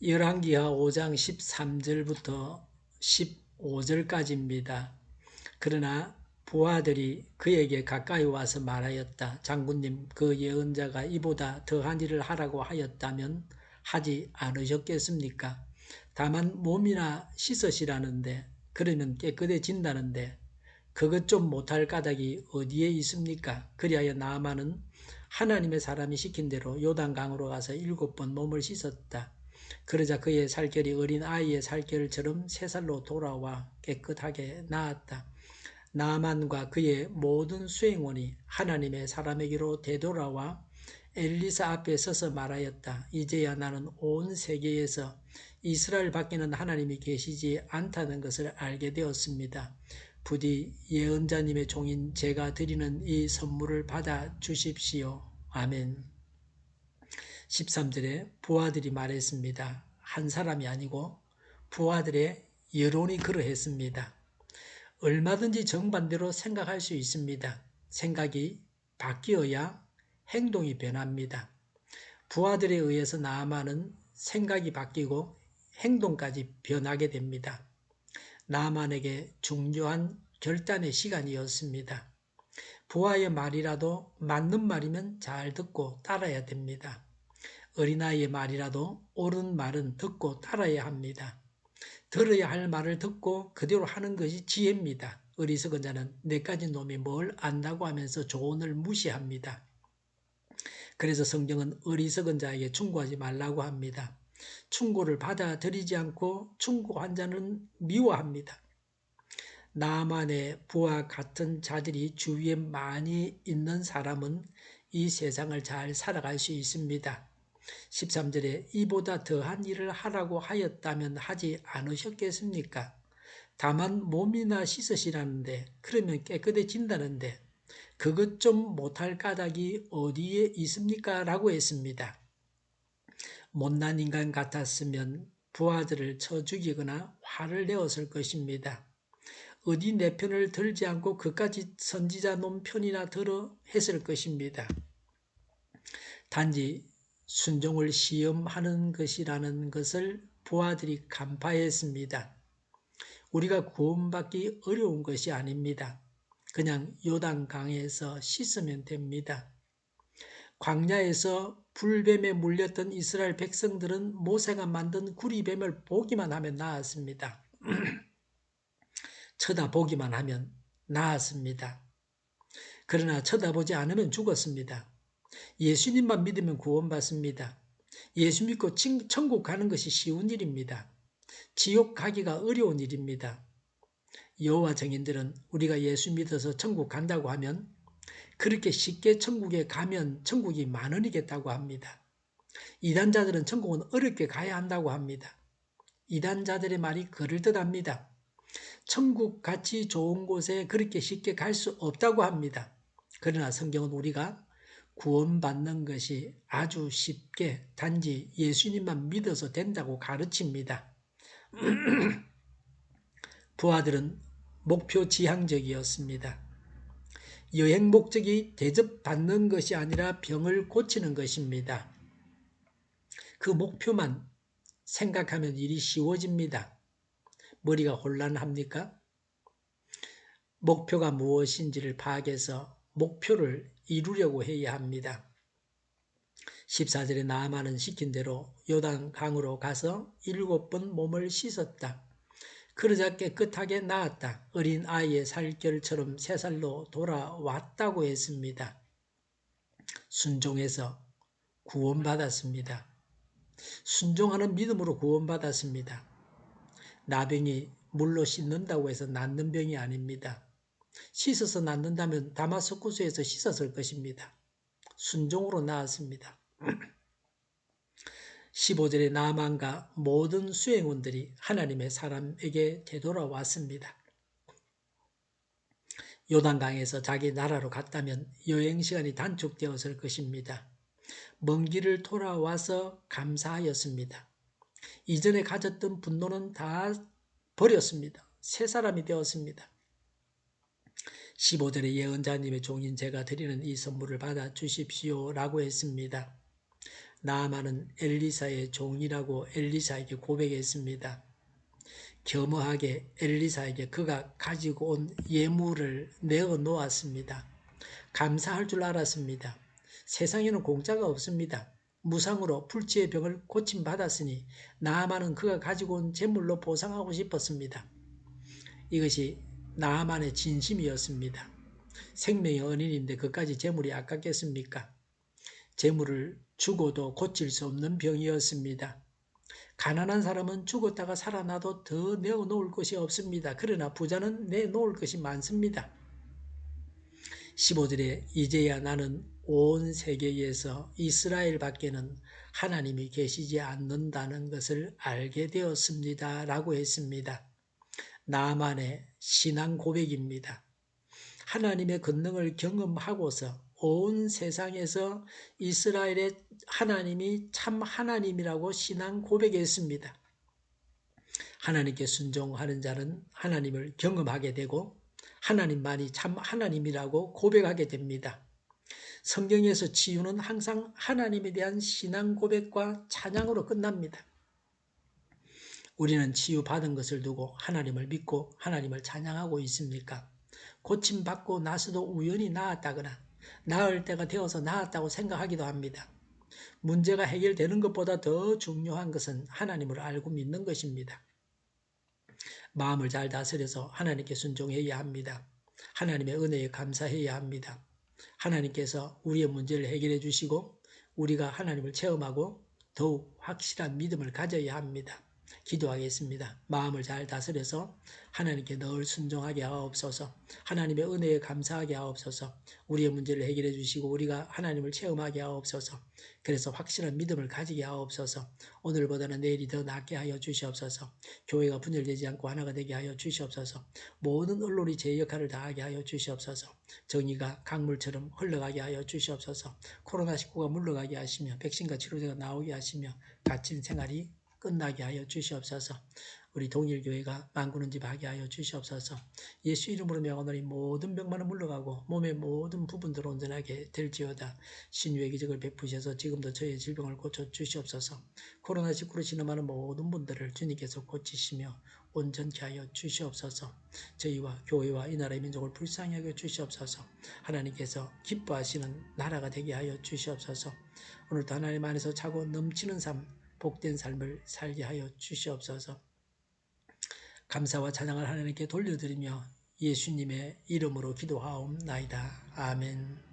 열왕기하 5장 13절부터 15절까지입니다. 그러나 부하들이 그에게 가까이 와서 말하였다. 장군님, 그 예언자가 이보다 더한 일을 하라고 하였다면 하지 않으셨겠습니까? 다만 몸이나 씻으시라는데, 그러면 깨끗해진다는데 그것 좀 못할 까닭이 어디에 있습니까? 그리하여 나아만은 하나님의 사람이 시킨 대로 요단강으로 가서 7번 몸을 씻었다. 그러자 그의 살결이 어린 아이의 살결처럼 새 살로 돌아와 깨끗하게 나았다. 나아만과 그의 모든 수행원이 하나님의 사람에게로 되돌아와 엘리사 앞에 서서 말하였다. 이제야 나는 온 세계에서 이스라엘 밖에는 하나님이 계시지 않다는 것을 알게 되었습니다. 부디 예언자님의 종인 제가 드리는 이 선물을 받아 주십시오. 아멘. 13절에 부하들이 말했습니다. 한 사람이 아니고 부하들의 여론이 그러했습니다. 얼마든지 정반대로 생각할 수 있습니다. 생각이 바뀌어야 행동이 변합니다. 부하들에 의해서 나아만은 생각이 바뀌고 행동까지 변하게 됩니다. 나아만에게 중요한 결단의 시간이었습니다. 부하의 말이라도 맞는 말이면 잘 듣고 따라야 됩니다. 어린아이의 말이라도 옳은 말은 듣고 따라야 합니다. 들어야 할 말을 듣고 그대로 하는 것이 지혜입니다. 어리석은 자는 내까지 놈이 뭘 안다고 하면서 조언을 무시합니다. 그래서 성경은 어리석은 자에게 충고하지 말라고 합니다. 충고를 받아들이지 않고 충고한 자는 미워합니다. 나만의 부하 같은 자들이 주위에 많이 있는 사람은 이 세상을 잘 살아갈 수 있습니다. 13절에 이보다 더한 일을 하라고 하였다면 하지 않으셨겠습니까? 다만 몸이나 씻으시라는데 그러면 깨끗해진다는데 그것 좀 못할 까닭이 어디에 있습니까? 라고 했습니다. 못난 인간 같았으면 부하들을 쳐 죽이거나 화를 내었을 것입니다. 어디 내 편을 들지 않고 그까지 선지자 놈 편이나 들어 했을 것입니다. 단지 순종을 시험하는 것이라는 것을 부하들이 간파했습니다. 우리가 구원받기 어려운 것이 아닙니다. 그냥 요단강에서 씻으면 됩니다. 광야에서 불뱀에 물렸던 이스라엘 백성들은 모세가 만든 구리뱀을 보기만 하면 나았습니다. 쳐다보기만 하면 나았습니다. 그러나 쳐다보지 않으면 죽었습니다. 예수님만 믿으면 구원받습니다. 예수 믿고 천국 가는 것이 쉬운 일입니다. 지옥 가기가 어려운 일입니다. 여호와 증인들은 우리가 예수 믿어서 천국 간다고 하면 그렇게 쉽게 천국에 가면 천국이 만원이겠다고 합니다. 이단자들은 천국은 어렵게 가야 한다고 합니다. 이단자들의 말이 그럴듯합니다. 천국같이 좋은 곳에 그렇게 쉽게 갈 수 없다고 합니다. 그러나 성경은 우리가 구원받는 것이 아주 쉽게 단지 예수님만 믿어서 된다고 가르칩니다. 부하들은 목표 지향적이었습니다. 여행 목적이 대접받는 것이 아니라 병을 고치는 것입니다. 그 목표만 생각하면 일이 쉬워집니다. 머리가 혼란합니까? 목표가 무엇인지를 파악해서 목표를 이루려고 해야 합니다. 14절에 나아만은 시킨 대로 요단강으로 가서 7번 몸을 씻었다. 그러자 깨끗하게 나았다. 어린 아이의 살결처럼 새 살로 돌아왔다고 했습니다. 순종해서 구원받았습니다. 순종하는 믿음으로 구원받았습니다. 나병이 물로 씻는다고 해서 낫는 병이 아닙니다. 씻어서 낫는다면 다마스쿠스에서 씻었을 것입니다. 순종으로 나았습니다. 15절에 나아만과 모든 수행원들이 하나님의 사람에게 되돌아왔습니다. 요단강에서 자기 나라로 갔다면 여행시간이 단축되었을 것입니다. 먼 길을 돌아와서 감사하였습니다. 이전에 가졌던 분노는 다 버렸습니다. 새 사람이 되었습니다. 15절에 예언자님의 종인 제가 드리는 이 선물을 받아 주십시오 라고 했습니다. 나아만은 엘리사의 종이라고 엘리사에게 고백했습니다. 겸허하게 엘리사에게 그가 가지고 온 예물을 내어 놓았습니다. 감사할 줄 알았습니다. 세상에는 공짜가 없습니다. 무상으로 불치의 병을 고침받았으니 나아만은 그가 가지고 온 재물로 보상하고 싶었습니다. 이것이 나아만의 진심이었습니다. 생명의 은인인데 그까지 재물이 아깝겠습니까? 재물을 주고도 고칠 수 없는 병이었습니다. 가난한 사람은 죽었다가 살아나도 더 내어놓을 것이 없습니다. 그러나 부자는 내놓을 것이 많습니다. 15절에 이제야 나는 온 세계에서 이스라엘 밖에는 하나님이 계시지 않는다는 것을 알게 되었습니다. 라고 했습니다. 나만의 신앙 고백입니다. 하나님의 권능을 경험하고서 온 세상에서 이스라엘의 하나님이 참 하나님이라고 신앙 고백했습니다. 하나님께 순종하는 자는 하나님을 경험하게 되고 하나님만이 참 하나님이라고 고백하게 됩니다. 성경에서 치유는 항상 하나님에 대한 신앙 고백과 찬양으로 끝납니다. 우리는 치유받은 것을 두고 하나님을 믿고 하나님을 찬양하고 있습니까? 고침받고 나서도 우연히 나았다거나 나을 때가 되어서 나았다고 생각하기도 합니다. 문제가 해결되는 것보다 더 중요한 것은 하나님을 알고 믿는 것입니다. 마음을 잘 다스려서 하나님께 순종해야 합니다. 하나님의 은혜에 감사해야 합니다. 하나님께서 우리의 문제를 해결해 주시고 우리가 하나님을 체험하고 더욱 확실한 믿음을 가져야 합니다. 기도하겠습니다. 마음을 잘 다스려서 하나님께 늘 순종하게 하옵소서. 하나님의 은혜에 감사하게 하옵소서. 우리의 문제를 해결해 주시고 우리가 하나님을 체험하게 하옵소서. 그래서 확실한 믿음을 가지게 하옵소서. 오늘보다는 내일이 더 낫게 하여 주시옵소서. 교회가 분열되지 않고 하나가 되게 하여 주시옵소서. 모든 언론이 제 역할을 다하게 하여 주시옵소서. 정의가 강물처럼 흘러가게 하여 주시옵소서. 코로나19가 물러가게 하시며 백신과 치료제가 나오게 하시며 갇힌 생활이 끝나게 하여 주시옵소서. 우리 동일교회가 만구는 집 하게 하여 주시옵소서. 예수 이름으로 명하노니 모든 병만은 물러가고 몸의 모든 부분들 온전하게 될지어다. 신유의 기적을 베푸셔서 지금도 저의 질병을 고쳐 주시옵소서. 코로나19로 신음하는 모든 분들을 주님께서 고치시며 온전케 하여 주시옵소서. 저희와 교회와 이 나라의 민족을 불쌍히 여겨 주시옵소서. 하나님께서 기뻐하시는 나라가 되게 하여 주시옵소서. 오늘도 하나님 안에서 차고 넘치는 삶, 복된 삶을 살게 하여 주시옵소서. 감사와 찬양을 하나님께 돌려드리며 예수님의 이름으로 기도하옵나이다. 아멘.